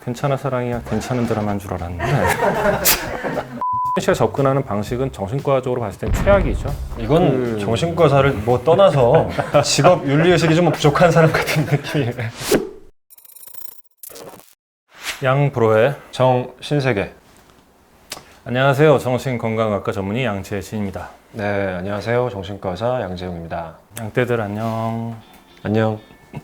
괜찮아 사랑이야 괜찮은 드라마인 줄 알았는데 씨가 접근하는 방식은 정신과적으로 봤을 땐 최악이죠. 이건 정신과사를 뭐 떠나서 직업 윤리의식이 좀 부족한 사람 같은 느낌이에요. 양브로의 정신세계. 안녕하세요. 정신건강의학과 전문의 양재신입니다. 네, 안녕하세요. 정신과사 양재용입니다. 양떼들 안녕. 안녕.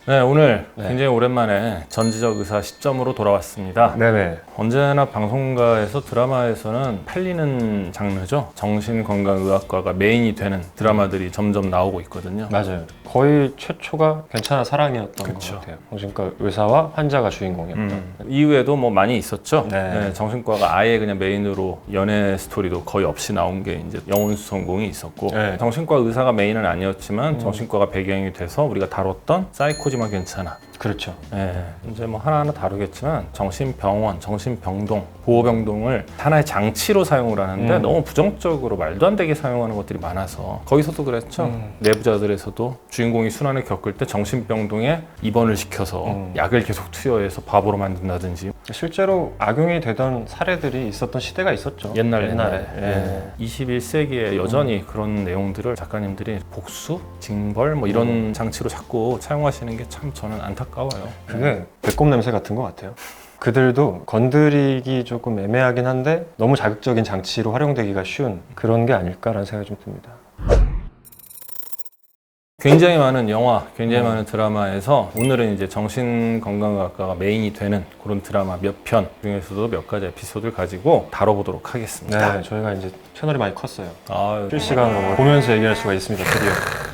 네, 오늘 네. 굉장히 오랜만에 전지적 의사 시점으로 돌아왔습니다. 네네. 언제나 방송가에서 드라마에서는 팔리는 장르죠. 정신건강의학과가 메인이 되는 드라마들이 점점 나오고 있거든요. 맞아요. 거의 최초가 괜찮아 사랑이었던 그쵸. 것 같아요. 정신과 의사와 환자가 주인공이었던. 이후에도 뭐 많이 있었죠. 네. 정신과가 아예 그냥 메인으로 연애 스토리도 거의 없이 나온 게 이제 영혼수 성공이 있었고, 네. 정신과 의사가 메인은 아니었지만 정신과가 배경이 돼서 우리가 다뤘던 사이코지만 괜찮아. 그렇죠. 이제 뭐 하나하나 다루겠지만 정신병원, 정신병동, 보호병동을 하나의 장치로 사용을 하는데 너무 부정적으로 말도 안 되게 사용하는 것들이 많아서 거기서도 그랬죠. 내부자들에서도 주인공이 순환을 겪을 때 정신병동에 입원을 시켜서 약을 계속 투여해서 바보로 만든다든지 실제로 악용이 되던 사례들이 있었던 시대가 있었죠. 옛날에. 네. 21세기에 여전히 그런 내용들을 작가님들이 복수, 징벌 뭐 이런 장치로 자꾸 사용하시는 게 참 저는 안타까워요. 그게 배꼽 냄새 같은 것 같아요. 그들도 건드리기 조금 애매하긴 한데 너무 자극적인 장치로 활용되기가 쉬운 그런 게 아닐까라는 생각이 좀 듭니다. 굉장히 많은 영화, 굉장히 많은 드라마에서 오늘은 이제 정신건강의학과가 메인이 되는 그런 드라마 몇 편 중에서도 몇 가지 에피소드를 가지고 다뤄보도록 하겠습니다. 네, 저희가 이제 채널이 많이 컸어요. 아유, 실시간으로 보면서 얘기할 수가 있습니다. 드디어.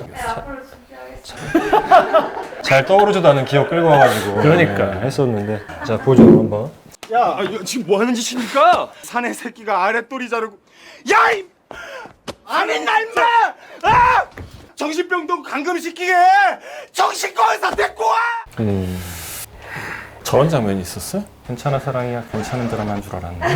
네, 앞으로 준비하겠습니다. 잘 떠오르지도 않은 기억 끌고 와가지고 그러니까. 했었는데 자 보죠 한번. 야, 이거 지금 뭐 하는 짓입니까? 사내 새끼가 아랫도리 자르고, 야, 이 아는 날마, 아, 정신병동 감금시키게 정신과 의사 데리고 와. 저런 장면이 있었어요? 괜찮아 사랑이야 괜찮은 드라마인 줄 알았는데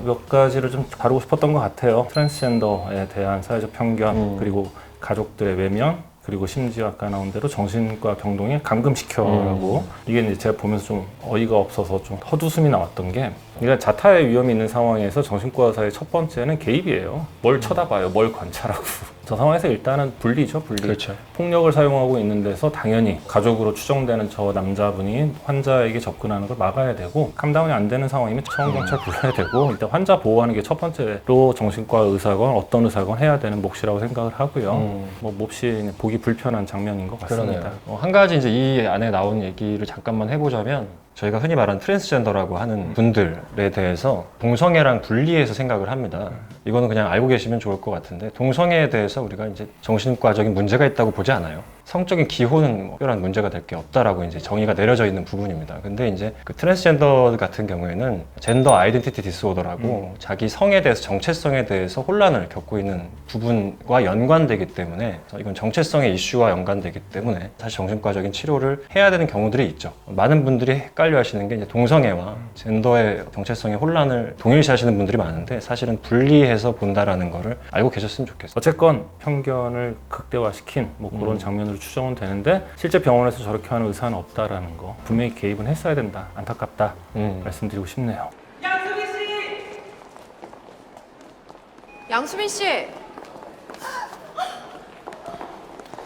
몇 가지를 좀 다루고 싶었던 것 같아요. 트랜스젠더에 대한 사회적 편견 그리고 가족들의 외면 그리고 심지어 아까 나온 대로 정신과 병동에 감금시켜라고 이게 이제 제가 보면서 좀 어이가 없어서 좀 헛웃음이 나왔던 게 그러니까 자타의 위험이 있는 상황에서 정신과 의사의 첫 번째는 개입이에요. 뭘 쳐다봐요, 뭘 관찰하고 저 상황에서 일단은 분리죠, 분리. 그렇죠. 폭력을 사용하고 있는 데서 당연히 가족으로 추정되는 저 남자분이 환자에게 접근하는 걸 막아야 되고 감다운이 안 되는 상황이면 청원경찰 불러야 되고 일단 환자 보호하는 게 첫 번째로 정신과 의사건 어떤 의사건 해야 되는 몫이라고 생각을 하고요. 뭐 몹시 보기 불편한 장면인 것 같습니다. 그러네요. 한 가지 이제 이 안에 나온 얘기를 잠깐만 해보자면 저희가 흔히 말하는 트랜스젠더라고 하는 분들에 대해서 동성애랑 분리해서 생각을 합니다. 이거는 그냥 알고 계시면 좋을 것 같은데 동성애에 대해서 우리가 이제 정신과적인 문제가 있다고 보지 않아요. 성적인 기호는 뭐 특별한 문제가 될 게 없다라고 이제 정의가 내려져 있는 부분입니다. 근데 이제 그 트랜스젠더 같은 경우에는 젠더 아이덴티티 디스오더라고 자기 성에 대해서 정체성에 대해서 혼란을 겪고 있는 부분과 연관되기 때문에 이건 정체성의 이슈와 연관되기 때문에 사실 정신과적인 치료를 해야 되는 경우들이 있죠. 많은 분들이 헷갈려 하시는 게 이제 동성애와 젠더의 정체성의 혼란을 동일시하시는 분들이 많은데 사실은 분리해서 본다라는 거를 알고 계셨으면 좋겠어요. 어쨌건 편견을 극대화시킨 뭐 그런 장면으로 추정은 되는데 실제 병원에서 저렇게 하는 의사는 없다라는 거 분명히 개입은 했어야 된다. 안타깝다. 말씀드리고 싶네요. 양수민 씨!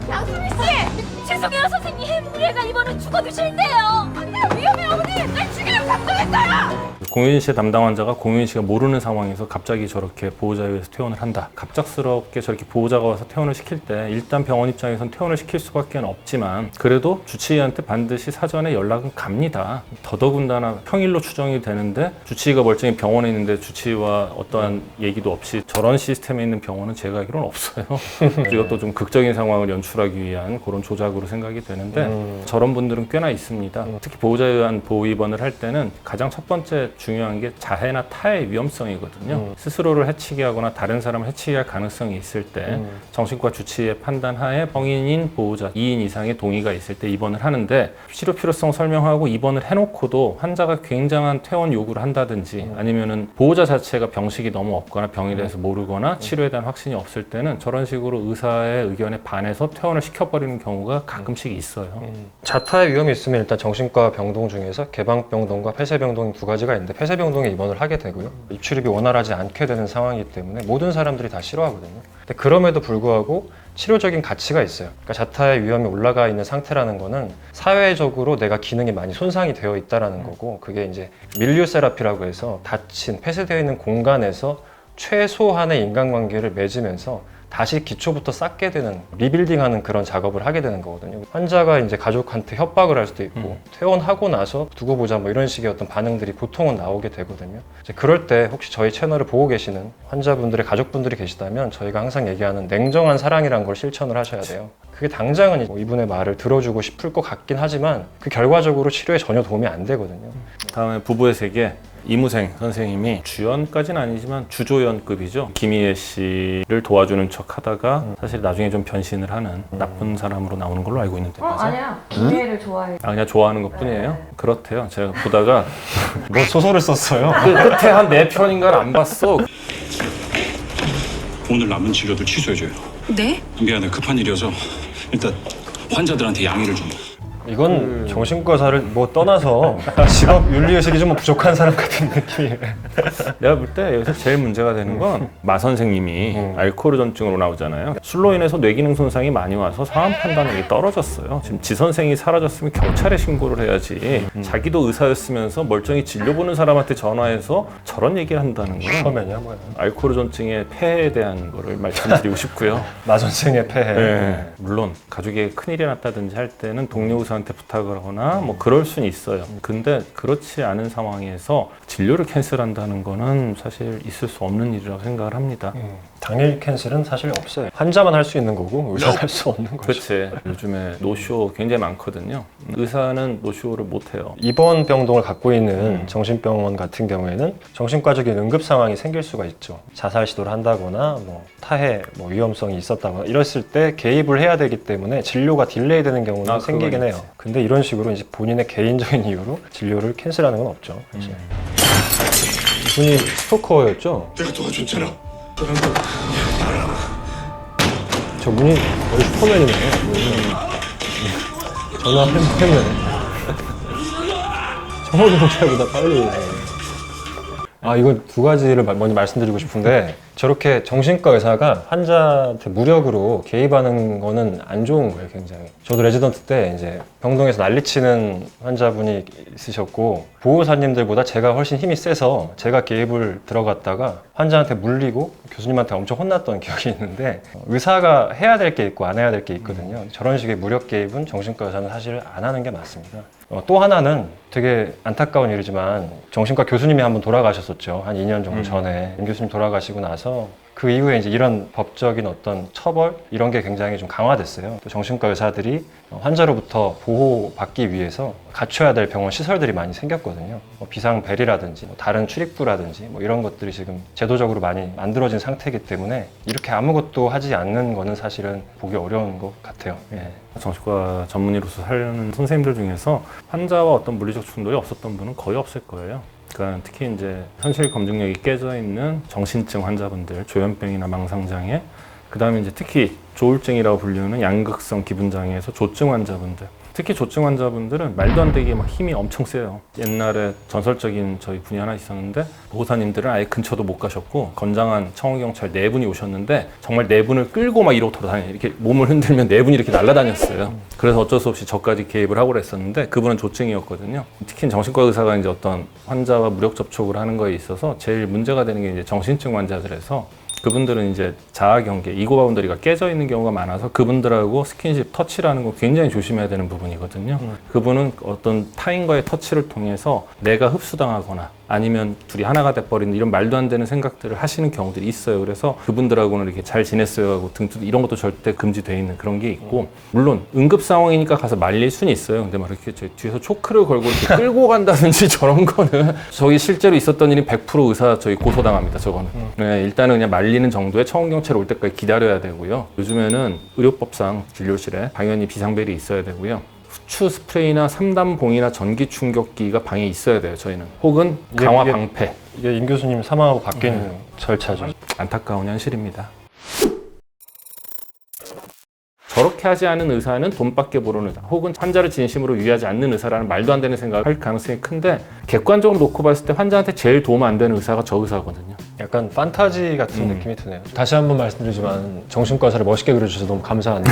양수민 씨! 죄송해요 선생님. 우리가 이번엔 죽어도 싫대요. 안돼 위험해 어머니. 날 죽이려고 작정했어요. 공윤 씨의 담당 환자가 공윤 씨가 모르는 상황에서 갑자기 저렇게 보호자에 의해서 퇴원을 한다. 갑작스럽게 저렇게 보호자가 와서 퇴원을 시킬 때 일단 병원 입장에선 퇴원을 시킬 수밖에 없지만 그래도 주치의한테 반드시 사전에 연락은 갑니다. 더더군다나 평일로 추정이 되는데 주치의가 멀쩡히 병원에 있는데 주치의와 어떠한 얘기도 없이 저런 시스템에 있는 병원은 제가 알기로는 없어요. 이것도 좀 극적인 상황을 연출하기 위한 그런 조작으로 생각이 되는데 저런 분들은 꽤나 있습니다. 특히 보호자에 의한 보호 입원을 할 때는 가장 첫 번째 중요한 게 자해나 타해 위험성이거든요. 스스로를 해치게 하거나 다른 사람을 해치게 할 가능성이 있을 때 정신과 주치의 판단하에 성인인 보호자 2인 이상의 동의가 있을 때 입원을 하는데 치료 필요성 설명하고 입원을 해놓고도 환자가 굉장한 퇴원 요구를 한다든지 아니면은 보호자 자체가 병식이 너무 없거나 병에 대해서 모르거나 치료에 대한 확신이 없을 때는 저런 식으로 의사의 의견에 반해서 퇴원을 시켜버리는 경우가 가끔씩 있어요. 자타의 위험이 있으면 일단 정신과 병동 중에서 개방병동과 폐쇄병동 두 가지가 있는데 폐쇄병동에 입원을 하게 되고요. 입출입이 원활하지 않게 되는 상황이기 때문에 모든 사람들이 다 싫어하거든요. 근데 그럼에도 불구하고 치료적인 가치가 있어요. 그러니까 자타의 위험이 올라가 있는 상태라는 거는 사회적으로 내가 기능이 많이 손상이 되어 있다라는 거고, 그게 이제 밀리오 세라피라고 해서 닫힌 폐쇄되어 있는 공간에서 최소한의 인간관계를 맺으면서 다시 기초부터 쌓게 되는, 리빌딩하는 그런 작업을 하게 되는 거거든요. 환자가 이제 가족한테 협박을 할 수도 있고 퇴원하고 나서 두고 보자 뭐 이런 식의 어떤 반응들이 보통은 나오게 되거든요. 이제 그럴 때 혹시 저희 채널을 보고 계시는 환자분들의 가족분들이 계시다면 저희가 항상 얘기하는 냉정한 사랑이라는 걸 실천을 하셔야 돼요. 그게 당장은 이분의 말을 들어주고 싶을 것 같긴 하지만 그 결과적으로 치료에 전혀 도움이 안 되거든요. 다음에 부부의 세계. 이무생 선생님이 주연까지는 아니지만 주조연급이죠. 김희애 씨를 도와주는 척 하다가 사실 나중에 좀 변신을 하는 나쁜 사람으로 나오는 걸로 알고 있는데 맞아요? 아니야. 김혜를 좋아해. 아, 그냥 좋아하는 것 뿐이에요? 그렇대요. 제가 보다가 뭐 소설을 썼어요? 그 끝에 한 4편인가를 안 봤어. 오늘 남은 치료도 취소해줘요. 네? 미안해, 급한 일이어서 일단 환자들한테 양해를 좀. 이건 정신과사를 뭐 떠나서 직업 윤리의식이 좀 부족한 사람 같은 느낌이에요. 내가 볼 때 여기서 제일 문제가 되는 건 마 선생님이 알코올 전증으로 나오잖아요. 술로 인해서 뇌기능 손상이 많이 와서 상황 판단력이 떨어졌어요. 지금 지 선생이 사라졌으면 경찰에 신고를 해야지. 자기도 의사였으면서 멀쩡히 진료보는 사람한테 전화해서 저런 얘기를 한다는 거예요. 슈퍼맨이야 뭐야. 알코올 전증의 폐해에 대한 거를 말씀드리고 싶고요. 마 선생의 폐해. 네. 물론 가족에 큰일이 났다든지 할 때는 동료 의사한테 부탁을 하거나 뭐 그럴 수는 있어요. 근데 그렇지 않은 상황에서 진료를 캔슬한다는 거는 사실 있을 수 없는 일이라고 생각을 합니다. 당일 캔슬은 사실 없어요. 환자만 할 수 있는 거고 의사는 할 수 없는 거죠. 그렇지. 요즘에 노쇼 굉장히 많거든요. 의사는 노쇼를 못 해요. 입원 병동을 갖고 있는 정신병원 같은 경우에는 정신과적인 응급 상황이 생길 수가 있죠. 자살 시도를 한다거나 뭐 타해 뭐 위험성이 있었다거나 이랬을 때 개입을 해야 되기 때문에 진료가 딜레이 되는 경우는 생기긴 해요. 근데 이런 식으로 이제 본인의 개인적인 이유로 진료를 캔슬하는 건 없죠. 사실. 이분이 스토커였죠? 내가 도와줬잖아. 저분이 거의 슈퍼맨이네요. 전화 해면 청호경찰보다 빨리. 아, 이건 두 가지를 먼저 말씀드리고 싶은데, 저렇게 정신과 의사가 환자한테 무력으로 개입하는 거는 안 좋은 거예요, 굉장히. 저도 레지던트 때 이제 병동에서 난리치는 환자분이 있으셨고, 보호사님들보다 제가 훨씬 힘이 세서 제가 개입을 들어갔다가 환자한테 물리고 교수님한테 엄청 혼났던 기억이 있는데, 의사가 해야 될 게 있고 안 해야 될 게 있거든요. 저런 식의 무력 개입은 정신과 의사는 사실 안 하는 게 맞습니다. 또 하나는 되게 안타까운 일이지만 정신과 교수님이 한번 돌아가셨었죠. 한 2년 정도 전에. 임 교수님 돌아가시고 나서 그 이후에 이제 이런 법적인 어떤 처벌 이런 게 굉장히 좀 강화됐어요. 또 정신과 의사들이 환자로부터 보호받기 위해서 갖춰야 될 병원 시설들이 많이 생겼거든요. 뭐 비상벨이라든지 뭐 다른 출입구라든지 뭐 이런 것들이 지금 제도적으로 많이 만들어진 상태이기 때문에 이렇게 아무것도 하지 않는 거는 사실은 보기 어려운 것 같아요. 예. 정신과 전문의로서 살려는 선생님들 중에서 환자와 어떤 물리적 충돌이 없었던 분은 거의 없을 거예요. 그러니까 특히 이제 현실 검증력이 깨져 있는 정신증 환자분들, 조현병이나 망상장애, 그 다음에 이제 특히 조울증이라고 불리는 양극성 기분장애에서 조증 환자분들, 특히 조증 환자분들은 말도 안 되게 막 힘이 엄청 세요. 옛날에 전설적인 저희 분이 하나 있었는데 보호사님들은 아예 근처도 못 가셨고 건장한 청호경찰 4분이 오셨는데 정말 4분을 끌고 막 이러고 돌아다녀요. 이렇게 몸을 흔들면 4분이 이렇게 날아다녔어요. 그래서 어쩔 수 없이 저까지 개입을 하고 그랬었는데 그분은 조증이었거든요. 특히 정신과 의사가 이제 어떤 환자와 무력 접촉을 하는 거에 있어서 제일 문제가 되는 게 이제 정신증 환자들에서 그분들은 이제 자아 경계, 이고 바운더리가 깨져 있는 경우가 많아서 그분들하고 스킨십, 터치라는 거 굉장히 조심해야 되는 부분이거든요. 그분은 어떤 타인과의 터치를 통해서 내가 흡수당하거나 아니면 둘이 하나가 돼버리는 이런 말도 안 되는 생각들을 하시는 경우들이 있어요. 그래서 그분들하고는 이렇게 잘 지냈어요 하고 등투 이런 것도 절대 금지되어 있는 그런 게 있고, 물론 응급 상황이니까 가서 말릴 수는 있어요. 근데 막 이렇게 저 뒤에서 초크를 걸고 이렇게 끌고 간다든지 저런 거는 저기 실제로 있었던 일이 100% 의사 저희 고소당합니다. 저거는. 네, 일단은 그냥 말리는 정도의 처운경찰 올 때까지 기다려야 되고요. 요즘에는 의료법상 진료실에 당연히 비상벨이 있어야 되고요. 후추 스프레이나 3단 봉이나 전기 충격기가 방에 있어야 돼요. 저희는. 혹은 강화 방패. 이게 임 교수님 사망하고 바뀐 절차죠. 안타까운 현실입니다. 저렇게 하지 않은 의사는 돈밖에 모르는 의사, 혹은 환자를 진심으로 위하지 않는 의사라는 말도 안 되는 생각을 할 가능성이 큰데, 객관적으로 놓고 봤을 때 환자한테 제일 도움 안 되는 의사가 저 의사거든요. 약간 판타지 같은 느낌이 드네요. 다시 한번 말씀드리지만 정신과 의사를 멋있게 그려주셔서 너무 감사한데